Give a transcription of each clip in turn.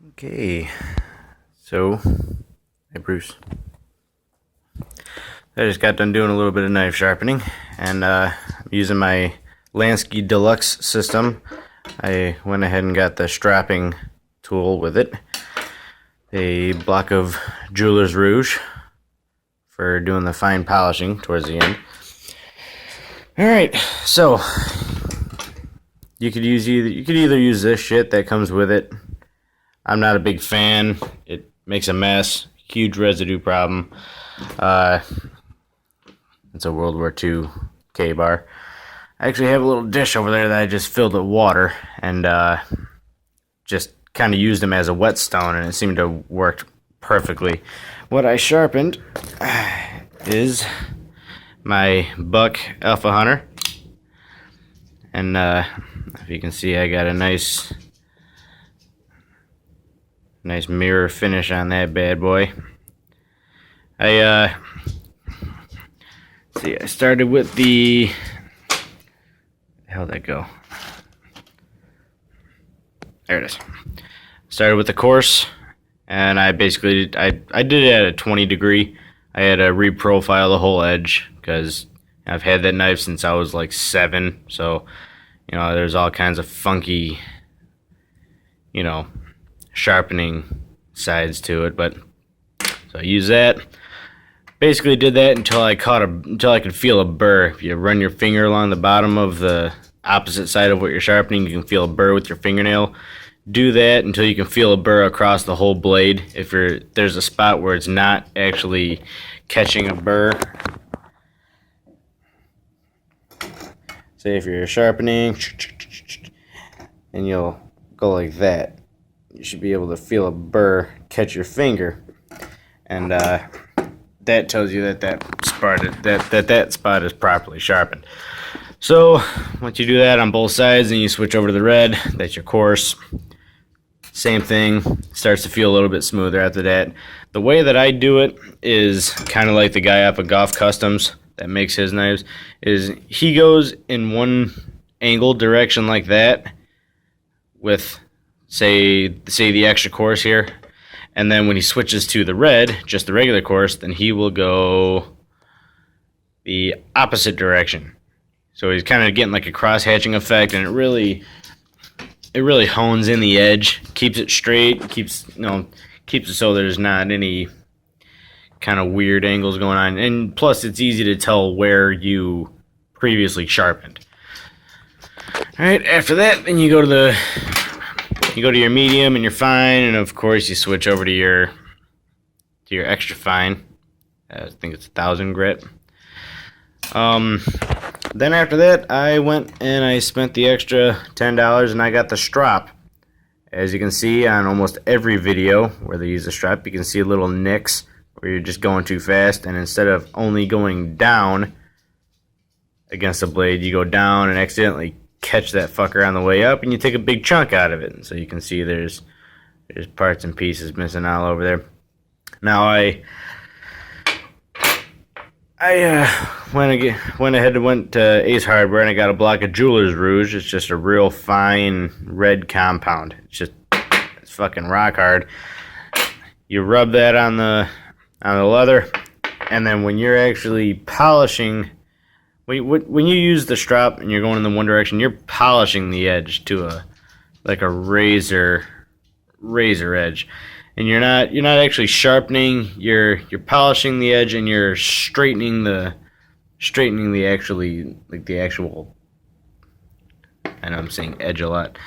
Okay, so, hey Bruce. I just got done doing a little bit of knife sharpening, and I'm using my Lansky Deluxe system. I went ahead and got the stropping tool with it. A block of jeweler's rouge for doing the fine polishing towards the end. Alright, so you could either use this shit that comes with it. I'm not a big fan. It makes a mess. Huge residue problem. It's a World War II K-bar. I actually have a little dish over there that I just filled with water and just kind of used them as a whetstone, and it seemed to work perfectly. What I sharpened is my Buck Alfa Hunter, and if you can see, I got a nice mirror finish on that bad boy. I started with the, how'd that go? There it is. Started with the coarse, and I basically I did it at a 20 degree. I had to reprofile the whole edge because I've had that knife since I was like 7, so there's all kinds of funky sharpening sides to it, but so I use that. Basically did that until I could feel a burr. If you run your finger along the bottom of the opposite side of what you're sharpening, you can feel a burr with your fingernail. Do that until you can feel a burr across the whole blade. If there's a spot where it's not actually catching a burr, say if you're sharpening and you'll go like that, you should be able to feel a burr catch your finger, and that tells you that spot is properly sharpened. So once you do that on both sides, then you switch over to the red. That's your coarse. Same thing, starts to feel a little bit smoother after that. The way that I do it is kind of like the guy up at Golf Customs that makes his knives. Is he goes in one angle direction like that with say the extra coarse here, and then when he switches to the red, just the regular coarse, then he will go the opposite direction. So he's kind of getting like a cross hatching effect, and it really hones in the edge, keeps it straight, keeps it so there's not any kind of weird angles going on, and plus it's easy to tell where you previously sharpened. All right, after that, then you go to your medium and your fine, and of course you switch over to your extra fine. I think it's 1,000 grit. Then after that, I went and I spent the extra $10 and I got the Strop. As you can see on almost every video where they use the Strop, you can see little nicks where you're just going too fast, and instead of only going down against the blade, you go down and accidentally catch that fucker on the way up, and you take a big chunk out of it. And so you can see there's parts and pieces missing all over there. Now I went ahead and went to Ace Hardware, and I got a block of jeweler's rouge. It's just a real fine red compound. It's fucking rock hard. You rub that on the leather, and then when you're actually polishing, when you use the Strop and you're going in the one direction, you're polishing the edge to a razor edge, and you're not actually sharpening. You're polishing the edge, and you're straightening the actual. I know I'm saying edge a lot.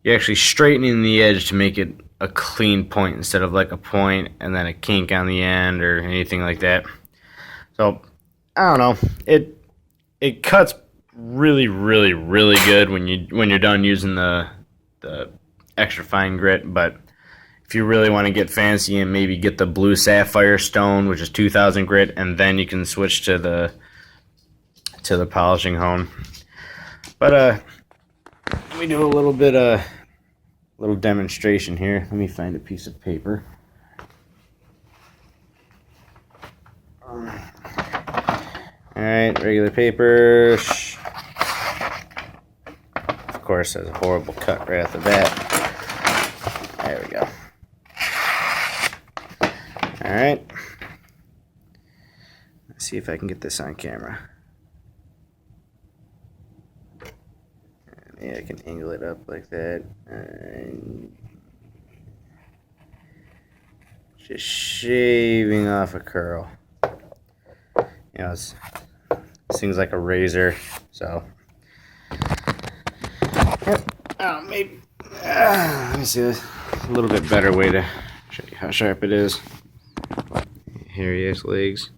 You're actually straightening the edge to make it a clean point instead of like a point and then a kink on the end or anything like that. So I don't know. It cuts really, really, really good when you're done using the extra fine grit. But if you really want to get fancy and maybe get the blue sapphire stone, which is 2,000 grit, and then you can switch to the polishing hone. But let me do a little demonstration here. Let me find a piece of paper. Alright, regular paper. Of course, has a horrible cut right off the bat. go. Alright. Let's see if I can get this on camera. Maybe I can angle it up like that. And just shaving off a curl. You know, this thing's like a razor, so. Yep. Oh, maybe. Let me see this. A little bit better way to show you how sharp it is. Hairy ass legs.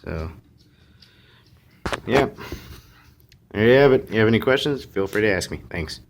So, yeah. There you have it. You have any questions? Feel free to ask me. Thanks.